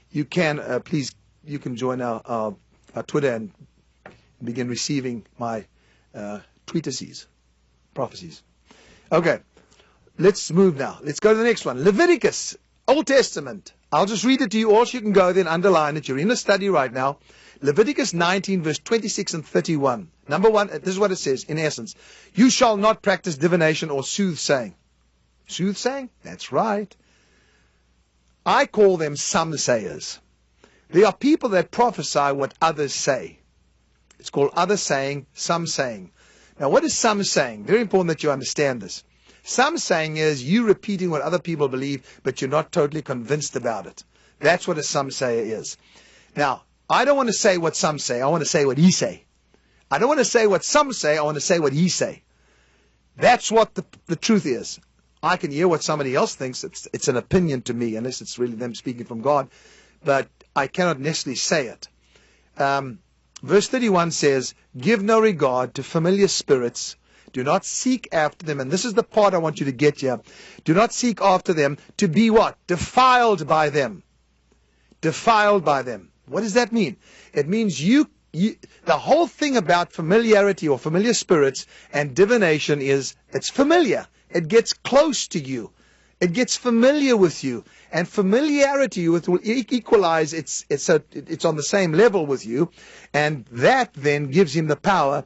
You can, please, you can join our Twitter and begin receiving my tweeticides, prophecies. Okay, let's move now. Let's go to the next one. Leviticus, Old Testament. I'll just read it to you, or you can go there and underline it. You're in a study right now. Leviticus 19, verse 26 and 31. Number one, this is what it says, in essence. You shall not practice divination or soothsaying. Soothsaying? That's right. I call them soothsayers. They are people that prophesy what others say. It's called other saying, some saying. Now, what is some saying? Very important that you understand this. Some saying is you repeating what other people believe, but you're not totally convinced about it. That's what a some sayer is. Now, I don't want to say what some say. I want to say what he say. I don't want to say what some say. I want to say what he say. That's what the truth is. I can hear what somebody else thinks. It's an opinion to me, unless it's really them speaking from God. But I cannot necessarily say it. Verse 31 says, give no regard to familiar spirits. Do not seek after them. And this is the part I want you to get here. Do not seek after them to be what? Defiled by them. Defiled by them. What does that mean? It means the whole thing about familiarity or familiar spirits and divination is it's familiar. It gets close to you. It gets familiar with you. And familiarity will equalize. It's on the same level with you. And that then gives him the power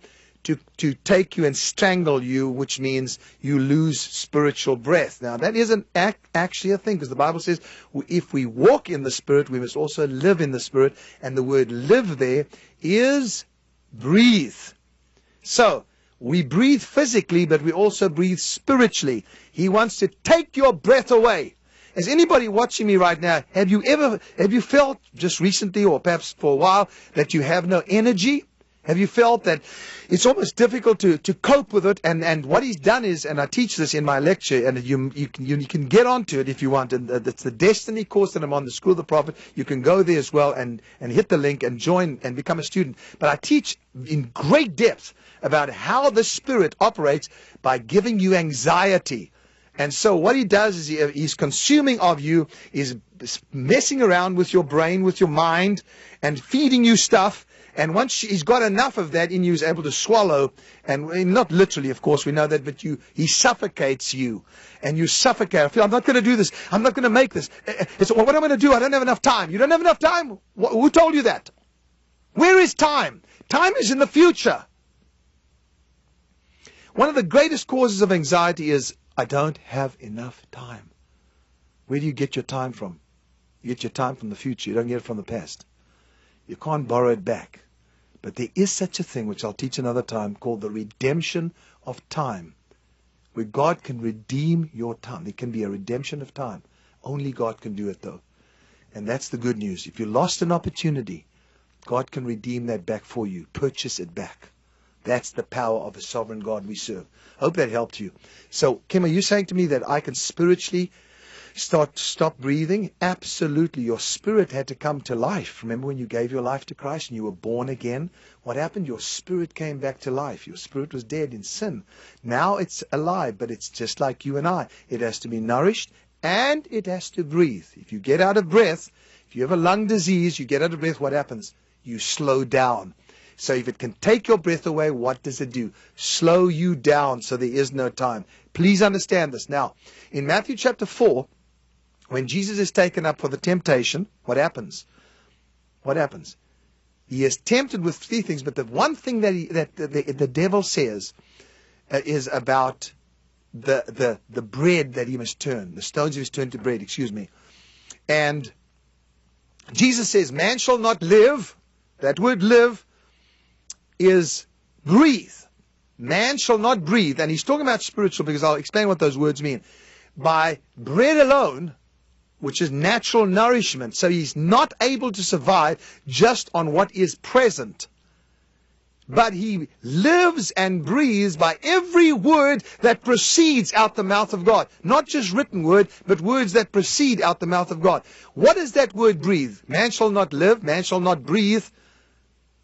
to take you and strangle you, which means you lose spiritual breath. Now, that isn't actually a thing, because the Bible says if we walk in the Spirit, we must also live in the Spirit. And the word live there is breathe. So, we breathe physically, but we also breathe spiritually. He wants to take your breath away. Is anybody watching me right now, have you felt just recently or perhaps for a while that you have no energy? Have you felt that it's almost difficult to cope with it? And what he's done is, and I teach this in my lecture, and you can get onto it if you want. And it's the Destiny course that I'm on, the School of the Prophet. You can go there as well and hit the link and join and become a student. But I teach in great depth about how the Spirit operates by giving you anxiety. And so what he does is he's consuming of you, is messing around with your brain, with your mind, and feeding you stuff. And once he's got enough of that in you, he's able to swallow, and not literally, of course, we know that, but he suffocates you, and you suffocate. I feel, I'm not going to do this. I'm not going to make this. It's, well, what am I going to do? I don't have enough time. You don't have enough time? Who told you that? Where is time? Time is in the future. One of the greatest causes of anxiety is, I don't have enough time. Where do you get your time from? You get your time from the future. You don't get it from the past. You can't borrow it back. But there is such a thing, which I'll teach another time, called the redemption of time, where God can redeem your time. There can be a redemption of time. Only God can do it, though. And that's the good news. If you lost an opportunity, God can redeem that back for you. Purchase it back. That's the power of a sovereign God we serve. I hope that helped you. So, Kim, are you saying to me that I can spiritually stop breathing? Absolutely. Your spirit had to come to life. Remember when you gave your life to Christ and you were born again? What happened? Your spirit came back to life. Your spirit was dead in sin. Now it's alive, but it's just like you and I. It has to be nourished and it has to breathe. If you get out of breath, if you have a lung disease, you get out of breath, what happens? You slow down. So if it can take your breath away, what does it do? Slow you down so there is no time. Please understand this. Now, in Matthew chapter 4, when Jesus is taken up for the temptation, what happens? What happens? He is tempted with three things, but the one thing that the devil says is about the bread that he must turn. The stones he must turn to bread, excuse me. And Jesus says, man shall not live. That word live is breathe. Man shall not breathe. And he's talking about spiritual, because I'll explain what those words mean. By bread alone, which is natural nourishment. So he's not able to survive just on what is present. But he lives and breathes by every word that proceeds out the mouth of God. Not just written word, but words that proceed out the mouth of God. What does that word breathe? Man shall not live, man shall not breathe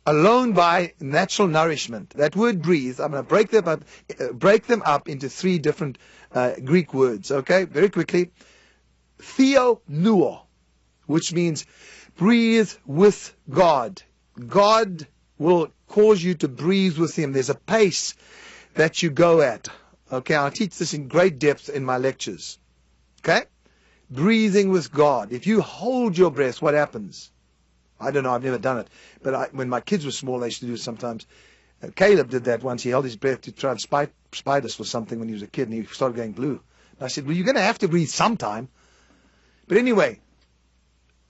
alone by natural nourishment. That word breathe, I'm going to break them up into three different Greek words. Okay, very quickly. Theonuo, which means breathe with God. God will cause you to breathe with him. There's a pace that you go at. Okay, I'll teach this in great depth in my lectures. Okay? Breathing with God. If you hold your breath, what happens? I don't know, I've never done it. But when my kids were small, they used to do it sometimes. Caleb did that once. He held his breath to try and spite us for something when he was a kid, and he started going blue. And I said, well, you're going to have to breathe sometime. But anyway,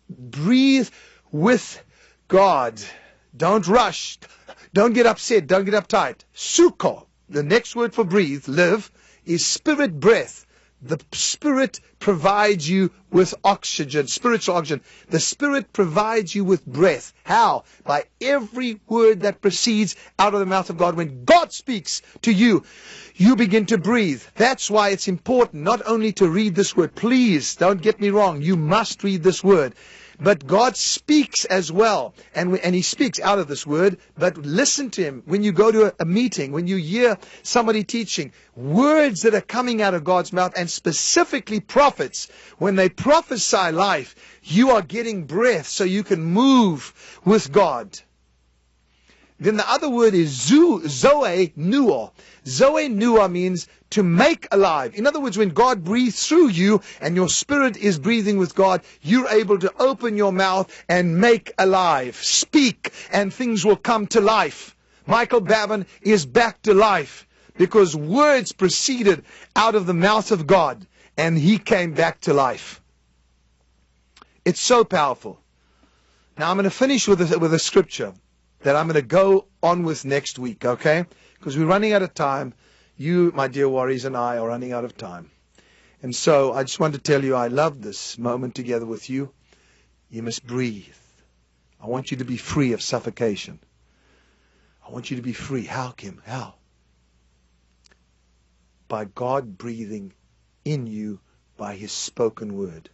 breathe with God. Don't rush. Don't get upset. Don't get uptight. Suko, the next word for breathe, live, is spirit breath. The Spirit provides you with oxygen, spiritual oxygen. The Spirit provides you with breath. How? By every word that proceeds out of the mouth of God. When God speaks to you, you begin to breathe. That's why it's important not only to read this word. Please, don't get me wrong. You must read this word. But God speaks as well, and he speaks out of this word, but listen to him. When you go to a meeting, when you hear somebody teaching, words that are coming out of God's mouth, and specifically prophets, when they prophesy life, you are getting breath so you can move with God. Then the other word is zoe nuo. Zoe nuo means to make alive. In other words, when God breathes through you and your spirit is breathing with God, you're able to open your mouth and make alive. Speak and things will come to life. Michael Babin is back to life because words proceeded out of the mouth of God and he came back to life. It's so powerful. Now I'm going to finish with a scripture that I'm going to go on with next week, okay? Because we're running out of time. You, my dear warriors, and I are running out of time. And so I just want to tell you I love this moment together with you. You must breathe. I want you to be free of suffocation. I want you to be free. How, Kim? How? By God breathing in you by his spoken word.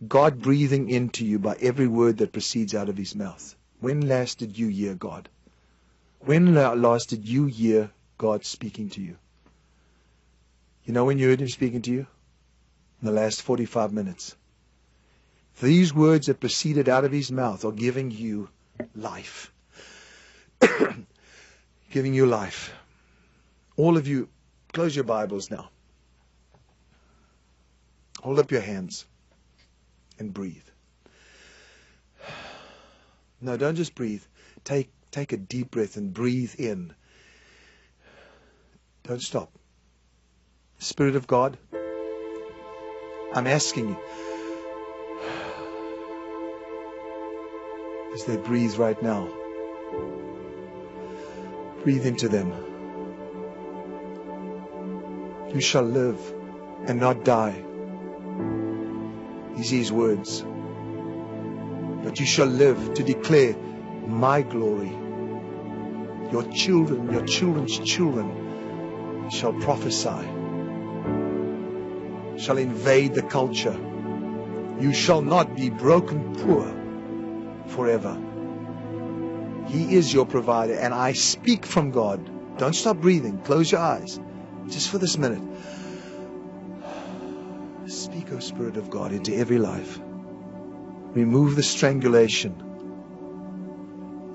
God breathing into you by every word that proceeds out of his mouth. When last did you hear God? When last did you hear God speaking to you? You know when you heard him speaking to you? In the last 45 minutes. These words that proceeded out of his mouth are giving you life. Giving you life. All of you, close your Bibles now. Hold up your hands and breathe. No, don't just breathe. Take a deep breath and breathe in. Don't stop. Spirit of God, I'm asking you, as they breathe right now, breathe into them. You shall live and not die. These are his words. But you shall live to declare my glory. Your children, your children's children shall prophesy, shall invade the culture. You shall not be broken poor forever. He is your provider, and I speak from God. Don't stop breathing. Close your eyes just for this minute. Speak, O Spirit of God, into every life. Remove the strangulation.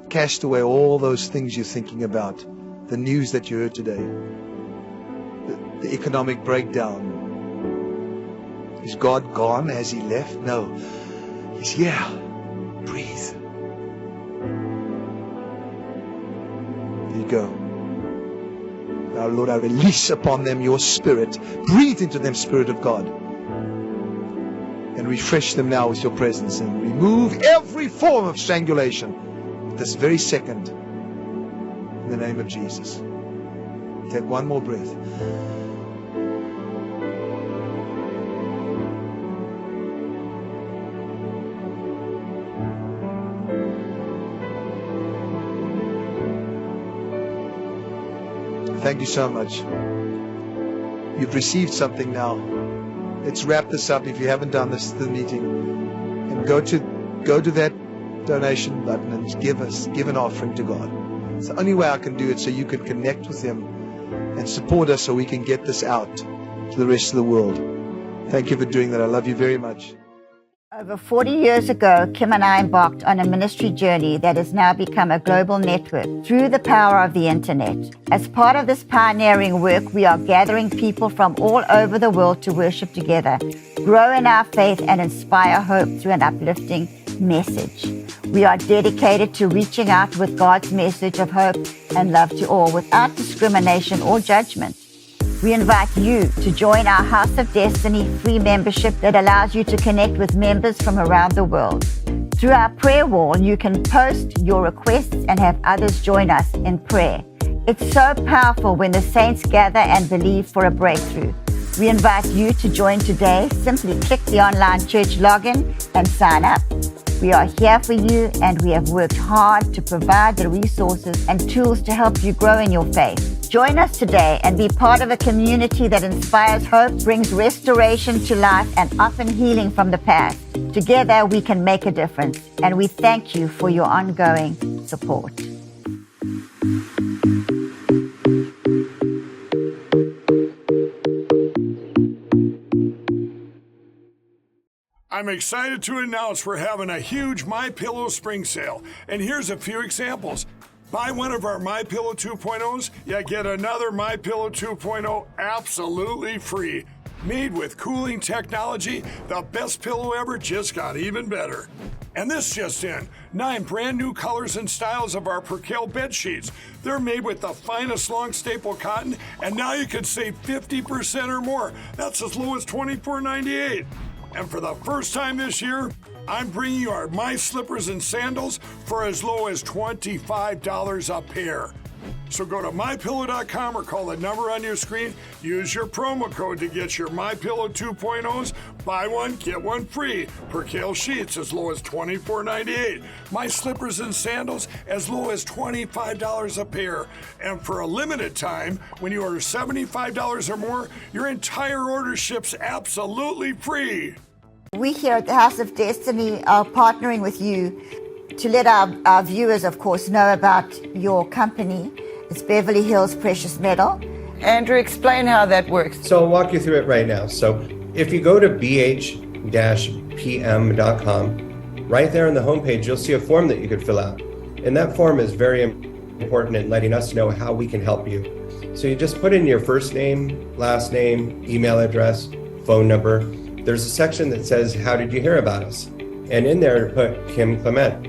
Cast away all those things you're thinking about. The news that you heard today. The economic breakdown. Is God gone? Has he left? No. He's here. Breathe. There you go. Lord, I release upon them your Spirit. Breathe into them, Spirit of God. And refresh them now with your presence. And remove every form of strangulation this very second. In the name of Jesus. Take one more breath. Thank you so much. You've received something now. Let's wrap this up if you haven't done this to the meeting. And go to that donation button and give an offering to God. It's the only way I can do it, so you can connect with Him and support us so we can get this out to the rest of the world. Thank you for doing that. I love you very much. Over 40 years ago, Kim and I embarked on a ministry journey that has now become a global network through the power of the internet. As part of this pioneering work, we are gathering people from all over the world to worship together, grow in our faith, and inspire hope through an uplifting message. We are dedicated to reaching out with God's message of hope and love to all without discrimination or judgment. We invite you to join our House of Destiny free membership that allows you to connect with members from around the world. Through our prayer wall, you can post your requests and have others join us in prayer. It's so powerful when the saints gather and believe for a breakthrough. We invite you to join today. Simply click the online church login and sign up. We are here for you, and we have worked hard to provide the resources and tools to help you grow in your faith. Join us today and be part of a community that inspires hope, brings restoration to life, and often healing from the past. Together, we can make a difference, and we thank you for your ongoing support. I'm excited to announce we're having a huge MyPillow spring sale, and here's a few examples. Buy one of our MyPillow 2.0s, you get another MyPillow 2.0 absolutely free. Made with cooling technology, the best pillow ever just got even better. And this just in, 9 brand new colors and styles of our percale bed sheets. They're made with the finest long staple cotton, and now you can save 50% or more. That's as low as $24.98. And for the first time this year, I'm bringing you our My Slippers and Sandals for as low as $25 a pair. So go to MyPillow.com or call the number on your screen. Use your promo code to get your MyPillow 2.0s. Buy one, get one free. Percale sheets as low as $24.98. My Slippers and Sandals as low as $25 a pair. And for a limited time, when you order $75 or more, your entire order ships absolutely free. We here at the House of Destiny are partnering with you to let our viewers, of course, know about your company. It's Beverly Hills Precious Metal. Andrew, explain how that works. So I'll walk you through it right now. So if you go to bh-pm.com, right there on the homepage, you'll see a form that you could fill out. And that form is very important in letting us know how we can help you. So you just put in your first name, last name, email address, phone number. There's a section that says, how did you hear about us? And in there, put Kim Clement.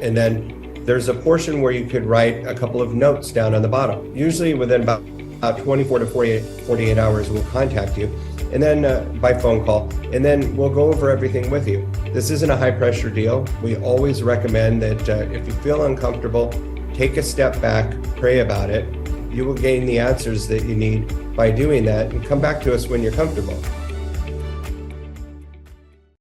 And then there's a portion where you could write a couple of notes down on the bottom. Usually within about 24 to 48 hours, we'll contact you. And then by phone call, and then we'll go over everything with you. This isn't a high pressure deal. We always recommend that if you feel uncomfortable, take a step back, pray about it. You will gain the answers that you need by doing that, and come back to us when you're comfortable.